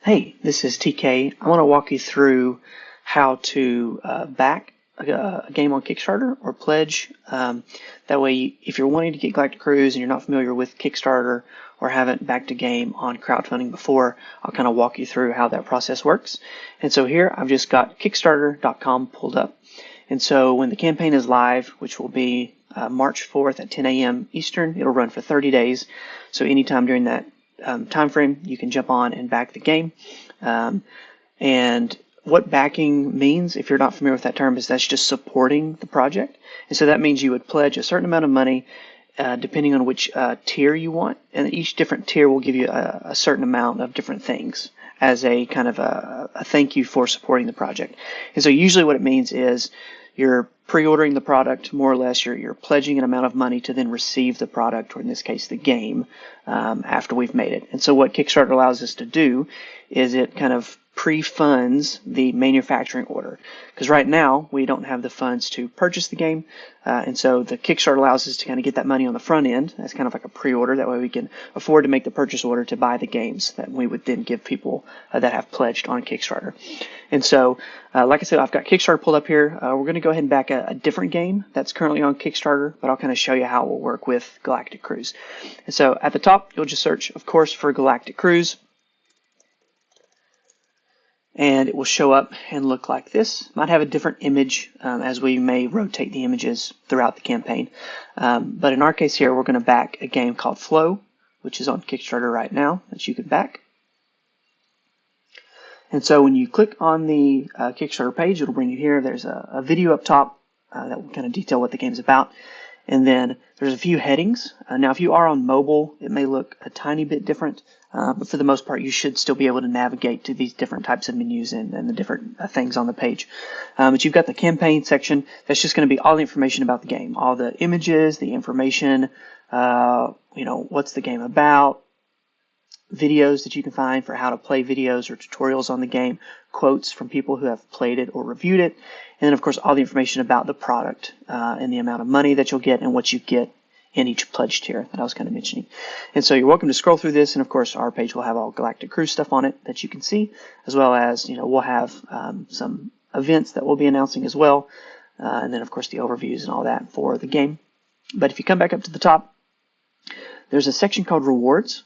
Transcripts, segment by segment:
Hey, this is TK. I want to walk you through how to back a game on Kickstarter or pledge. That way, if you're wanting to get Galactic Cruise and you're not familiar with Kickstarter or haven't backed a game on crowdfunding before, I'll kind of walk you through how that process works. And so here I've just got Kickstarter.com pulled up. And so when the campaign is live, which will be March 4th at 10 a.m. Eastern, it'll run for 30 days. So anytime during that time frame, you can jump on and back the game. And what backing means, if you're not familiar with that term, is that's just supporting the project. And so that means you would pledge a certain amount of money depending on which tier you want. And each different tier will give you a certain amount of different things as a kind of a thank you for supporting the project. And so usually what it means is you're pre-ordering the product, more or less. You're pledging an amount of money to then receive the product, or in this case, the game, after we've made it. And so what Kickstarter allows us to do is it kind of pre-funds the manufacturing order. Because right now, we don't have the funds to purchase the game. And so the Kickstarter allows us to kind of get that money on the front end. That's kind of like a pre-order. That way we can afford to make the purchase order to buy the games that we would then give people that have pledged on Kickstarter. And so, like I said, I've got Kickstarter pulled up here. We're going to go ahead and back a different game that's currently on Kickstarter, but I'll kind of show you how it will work with Galactic Cruise. And so at the top, you'll just search, of course, for Galactic Cruise. And it will show up and look like this. Might have a different image as we may rotate the images throughout the campaign. But in our case here, we're going to back a game called Flow, which is on Kickstarter right now that you can back. And so when you click on the Kickstarter page, it'll bring you here. There's a video up top that will kind of detail what the game's about. And then there's a few headings. Now, if you are on mobile, it may look a tiny bit different. But for the most part, you should still be able to navigate to these different types of menus and the different things on the page. But you've got the campaign section. That's just going to be all the information about the game. All the images, the information, what's the game about, videos that you can find for how to play videos or tutorials on the game, quotes from people who have played it or reviewed it, and then, of course, all the information about the product and the amount of money that you'll get and what you get in each pledge tier that I was kind of mentioning. And so you're welcome to scroll through this, and of course our page will have all Galactic Cruise stuff on it that you can see, as well as we'll have some events that we'll be announcing as well, and then of course the overviews and all that for the game. But if you come back up to the top, there's a section called Rewards.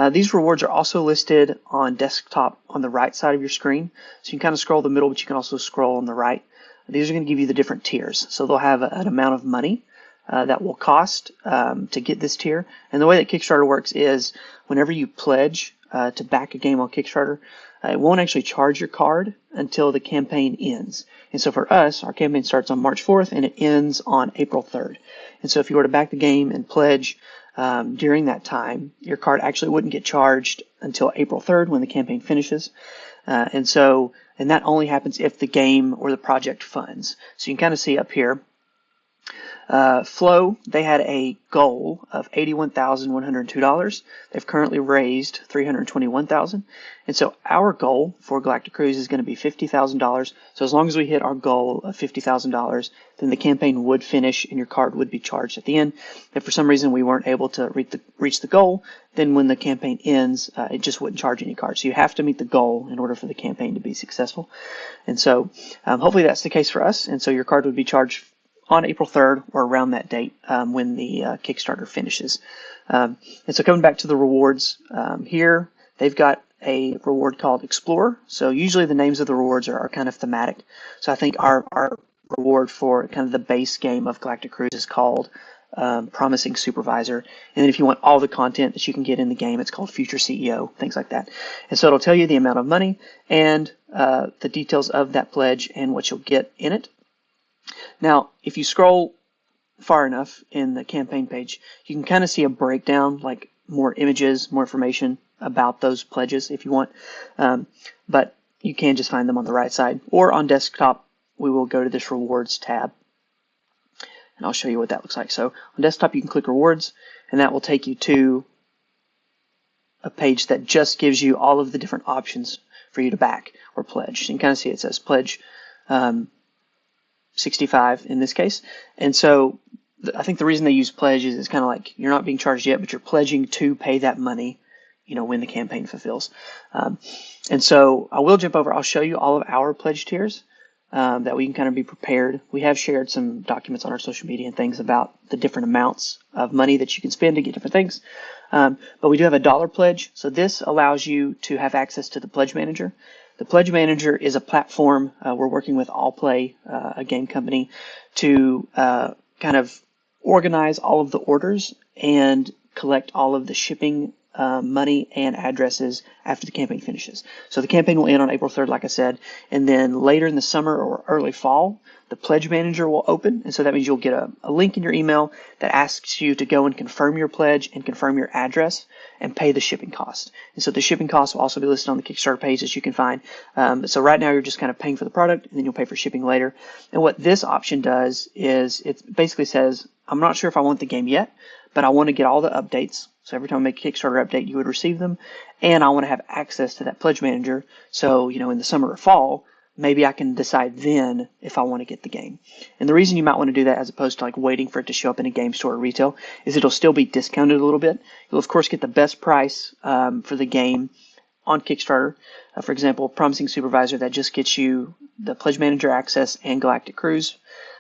These rewards are also listed on desktop on the right side of your screen, so you can kind of scroll the middle, but you can also scroll on the right. These are going to give you the different tiers, so they'll have an amount of money that will cost to get this tier. And the way that Kickstarter works is whenever you pledge to back a game on Kickstarter, it won't actually charge your card until the campaign ends. And so for us, our campaign starts on March 4th and it ends on April 3rd. And so if you were to back the game and pledge during that time, your card actually wouldn't get charged until April 3rd when the campaign finishes. And that only happens if the game or the project funds. So you can kind of see up here, Flow, they had a goal of $81,102. They've currently raised $321,000. And so our goal for Galactic Cruise is going to be $50,000. So as long as we hit our goal of $50,000, then the campaign would finish and your card would be charged at the end. If for some reason we weren't able to reach the goal, then when the campaign ends, it just wouldn't charge any cards. So you have to meet the goal in order for the campaign to be successful. And so hopefully that's the case for us. And so your card would be charged on April 3rd or around that date when the Kickstarter finishes. And so coming back to the rewards here, they've got a reward called Explore. So usually the names of the rewards are kind of thematic. So I think our reward for kind of the base game of Galactic Cruise is called Promising Supervisor. And then if you want all the content that you can get in the game, it's called Future CEO, things like that. And so it'll tell you the amount of money and the details of that pledge and what you'll get in it. Now, if you scroll far enough in the campaign page, you can kind of see a breakdown, like more images, more information about those pledges if you want. But you can just find them on the right side. Or on desktop, we will go to this Rewards tab. And I'll show you what that looks like. So on desktop, you can click Rewards, and that will take you to a page that just gives you all of the different options for you to back or pledge. So you can kind of see it says pledge 65 in this case. And so I think the reason they use pledge is it's kind of like you're not being charged yet, but you're pledging to pay that money, when the campaign fulfills. And And so I will jump over. I'll show you all of our pledge tiers that we can kind of be prepared. We have shared some documents on our social media and things about the different amounts of money that you can spend to get different things. But we do have a dollar pledge. So this allows you to have access to the Pledge Manager. The Pledge Manager is a platform. We're working with AllPlay, a game company, to kind of organize all of the orders and collect all of the shipping money and addresses after the campaign finishes. So the campaign will end on April 3rd, like I said, and then later in the summer or early fall, the Pledge Manager will open, and so that means you'll get a link in your email that asks you to go and confirm your pledge and confirm your address and pay the shipping cost. And so the shipping cost will also be listed on the Kickstarter page that you can find. So right now you're just kind of paying for the product, and then you'll pay for shipping later. And what this option does is it basically says, I'm not sure if I want the game yet, but I want to get all the updates. So every time I make a Kickstarter update, you would receive them. And I want to have access to that Pledge Manager. So, in the summer or fall, maybe I can decide then if I want to get the game. And the reason you might want to do that as opposed to like waiting for it to show up in a game store or retail is it'll still be discounted a little bit. You'll, of course, get the best price for the game on Kickstarter. For example, Promising Supervisor, that just gets you the Pledge Manager access and Galactic Cruise.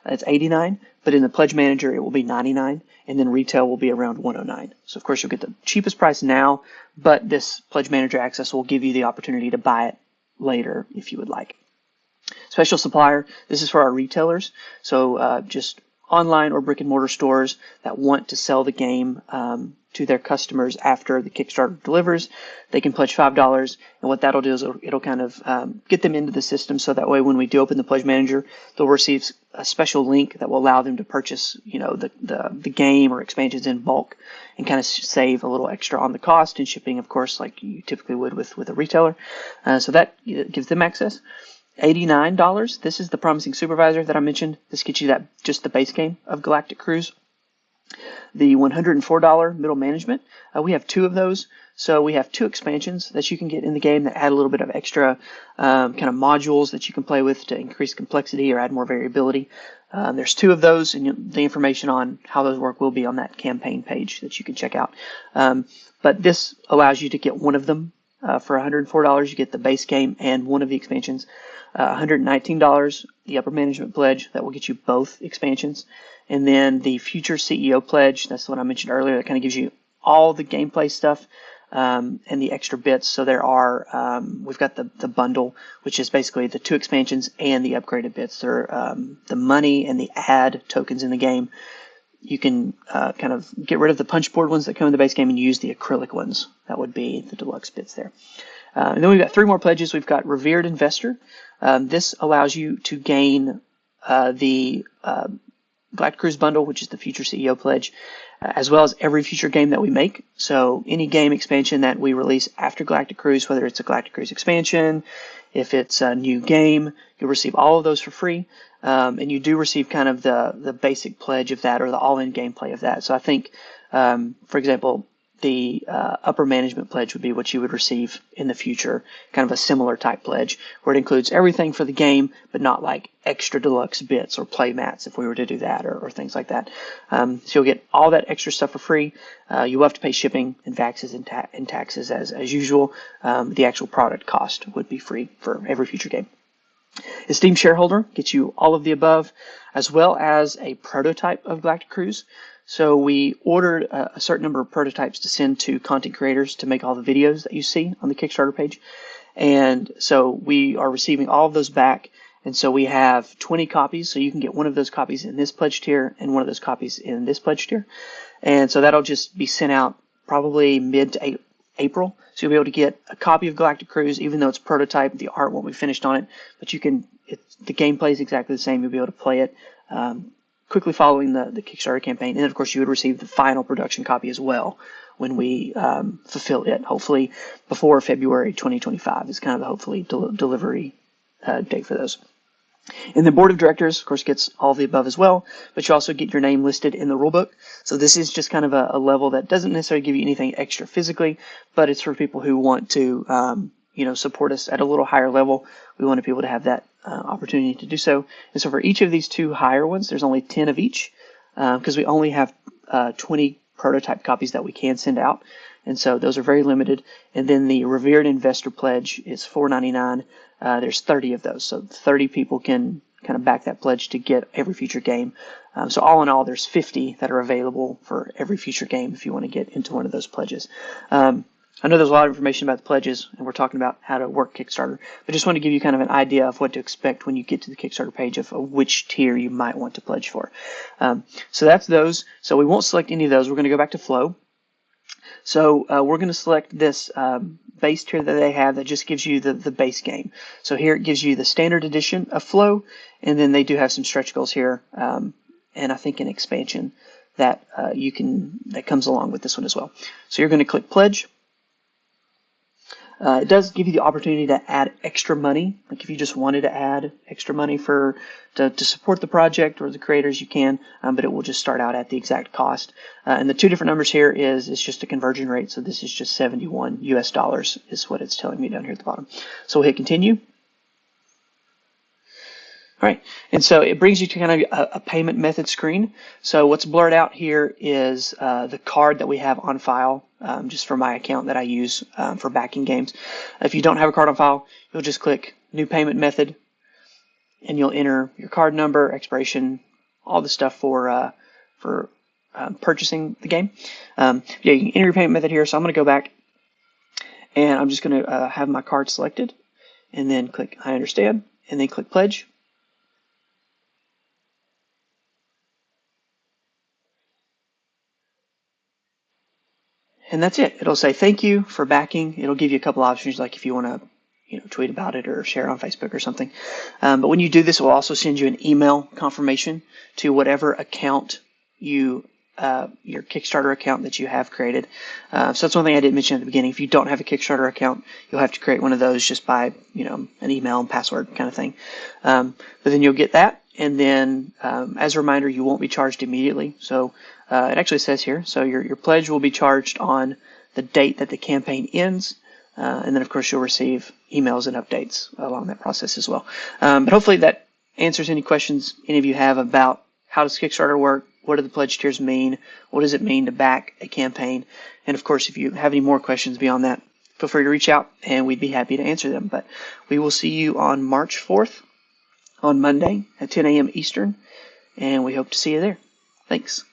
It's $89, but in the Pledge Manager, it will be $99, and then retail will be around $109. So, of course, you'll get the cheapest price now, but this Pledge Manager access will give you the opportunity to buy it later if you would like. Special supplier, this is for our retailers, so just online or brick and mortar stores that want to sell the game to their customers after the Kickstarter delivers. They can pledge $5, and what that'll do is it'll kind of get them into the system, so that way when we do open the Pledge Manager, they'll receive a special link that will allow them to purchase, the game or expansions in bulk and kind of save a little extra on the cost and shipping, of course, like you typically would with a retailer. So that gives them access. $89. This is the Promising Supervisor that I mentioned. This gets you just the base game of Galactic Cruise. The $104 Middle Management, we have 2 of those. So we have 2 expansions that you can get in the game that add a little bit of extra kind of modules that you can play with to increase complexity or add more variability. There's 2 of those, and the information on how those work will be on that campaign page that you can check out. But this allows you to get one of them. For $104, you get the base game and one of the expansions. $119, the Upper Management Pledge, that will get you both expansions. And then the Future CEO Pledge, that's the one I mentioned earlier, that kind of gives you all the gameplay stuff and the extra bits. So we've got the bundle, which is basically the 2 expansions and the upgraded bits. They're the money and the ad tokens in the game. You can kind of get rid of the punch board ones that come in the base game and use the acrylic ones. That would be the deluxe bits there. And then we've got 3 more pledges. We've got Revered Investor. This allows you to gain the Galactic Cruise bundle, which is the Future CEO Pledge, as well as every future game that we make. So any game expansion that we release after Galactic Cruise, whether it's a Galactic Cruise expansion, if it's a new game, you'll receive all of those for free. And you do receive kind of the basic pledge of that, or the all-in gameplay of that. So I think, for example, the Upper Management Pledge would be what you would receive in the future, kind of a similar type pledge, where it includes everything for the game, but not like extra deluxe bits or play mats if we were to do that, or things like that. So you'll get all that extra stuff for free. You will have to pay shipping and taxes as usual. The actual product cost would be free for every future game. Esteemed Shareholder gets you all of the above, as well as a prototype of Galactic Cruise. So we ordered a certain number of prototypes to send to content creators to make all the videos that you see on the Kickstarter page. And so we are receiving all of those back. And so we have 20 copies. So you can get one of those copies in this pledge tier and one of those copies in this pledge tier. And so that'll just be sent out probably mid to April. So you'll be able to get a copy of Galactic Cruise, even though it's prototype. The art won't be finished on it, but the gameplay is exactly the same. You'll be able to play it quickly following the Kickstarter campaign. And then, of course, you would receive the final production copy as well when we fulfill it, hopefully before February 2025 is kind of the hopefully delivery date for those. And the board of directors, of course, gets all the above as well, but you also get your name listed in the rulebook. So this is just kind of a level that doesn't necessarily give you anything extra physically, but it's for people who want to, support us at a little higher level. We want people to have that opportunity to do so. And so for each of these 2 higher ones, there's only 10 of each because we only have 20 prototype copies that we can send out. and so those are very limited. And then the Revered Investor Pledge is $4.99. There's 30 of those, so 30 people can kind of back that pledge to get every future game. So all in all, there's 50 that are available for every future game if you want to get into one of those pledges. I know there's a lot of information about the pledges, and we're talking about how to work Kickstarter, but just want to give you kind of an idea of what to expect when you get to the Kickstarter page of which tier you might want to pledge for. So that's those. So we won't select any of those. We're going to go back to Flow. So we're going to select this base tier that they have that just gives you the base game. So here it gives you the standard edition of Flow, and then they do have some stretch goals here, and I think an expansion that that comes along with this one as well. So you're going to click Pledge. It does give you the opportunity to add extra money. Like if you just wanted to add extra money to support the project or the creators, you can, but it will just start out at the exact cost. And the two different numbers here it's just a conversion rate. So this is just 71 US dollars is what it's telling me down here at the bottom. So we'll hit continue. All right, and so it brings you to kind of a payment method screen. So what's blurred out here is the card that we have on file, just for my account that I use for backing games. If you don't have a card on file, you'll just click New Payment Method, and you'll enter your card number, expiration, all the stuff for purchasing the game. Yeah, you can enter your payment method here. So I'm going to go back, and I'm just going to have my card selected, and then click I understand, and then click Pledge. And that's it. It'll say thank you for backing. It'll give you a couple options, like if you want to tweet about it or share it on Facebook or something. But when you do this, it will also send you an email confirmation to whatever account your Kickstarter account that you have created. So that's one thing I didn't mention at the beginning. If you don't have a Kickstarter account, you'll have to create one of those just by an email and password kind of thing. But then you'll get that. And then, as a reminder, you won't be charged immediately. So it actually says here, so your pledge will be charged on the date that the campaign ends. And then, of course, you'll receive emails and updates along that process as well. But hopefully that answers any questions any of you have about how does Kickstarter work, what do the pledge tiers mean, what does it mean to back a campaign. And, of course, if you have any more questions beyond that, feel free to reach out, and we'd be happy to answer them. But we will see you on March 4th. On Monday at 10 a.m. Eastern, and we hope to see you there. Thanks.